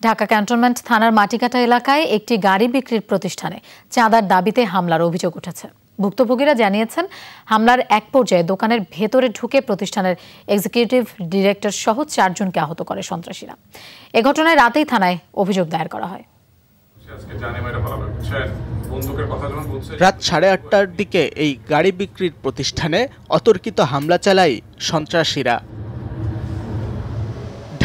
Dhaka cantonment থানার মাটিকাটা এলাকায় একটি গাড়ি বিক্রির প্রতিষ্ঠানে চাঁদার দাবিতে হামলার অভিযোগ উঠেছে। ভুক্তভোগীরা জানিয়েছেন, হামলার এক পর্যায়ে দোকানের ভেতরে ঢুকে প্রতিষ্ঠানের এক্সিকিউটিভ ডিরেক্টর সহ 4 জনকে আহত করে সন্ত্রাসীরা। এ ঘটনায় রাতেই থানায় অভিযোগ দায়ের করা হয়। রাত 8:30টার দিকে এই গাড়ি বিক্রির প্রতিষ্ঠানে অতর্কিত হামলা চালায় সন্ত্রাসীরা।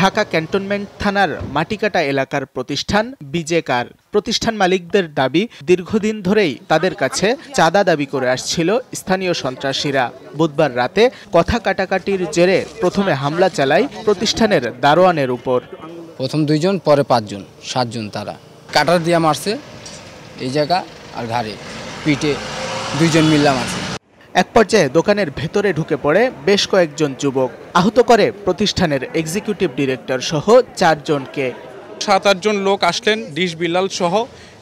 ঢাকা ক্যান্টনমেন্ট থানার মাটিকাটা এলাকার প্রতিষ্ঠান বিজেকার। প্রতিষ্ঠান মালিকদের দাবি, দীর্ঘদিন ধরেই তাদের কাছে চাঁদা দাবি করে আসছিল স্থানীয় সন্ত্রাসীরা। বুধবার রাতে কথা কাটাকাটির জেরে প্রথমে হামলা চালায় প্রতিষ্ঠানের দারোয়ানের উপর। প্রথম 2 জন, পরে 5 জন, 7 জন। তারা কাটার দিয়ে মারছে এই জায়গা আর ঘাড়ে, পিঠে 2 জন মিল্লা মারছে। এক পর্যায়ে দোকানের ভেতরে ঢুকে পড়ে বেশ কয়েকজন যুবক, আহত করে প্রতিষ্ঠানের এক্সিকিউটিভ ডিরেক্টর সহ 4 জনকে। 7-8 জন লোক আসলেন ডিশ বিলাল সহ,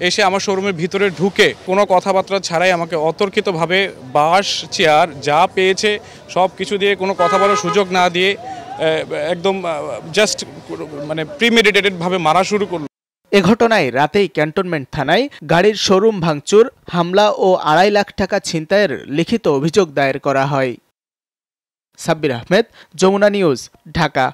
এসে আমার শোরুমের ভিতরে ঢুকে কোনো কথাবার্তা ছাড়াই আমাকে অতর্কিতভাবে বাঁশ, চেয়ার যা পেয়েছে সব কিছু দিয়ে, কোনো কথা বলার সুযোগ না দিয়ে একদম জাস্ট প্রিমেডিটেটেড ভাবে মারা শুরু করলো। এ ঘটনায় রাতেই ক্যান্টনমেন্ট থানায় গাড়ির শোরুম ভাঙচুর, হামলা ও 2.5 লাখ টাকা ছিনতাইয়ের লিখিত অভিযোগ দায়ের করা হয়। সাব্বির আহমেদ, যমুনা নিউজ, ঢাকা।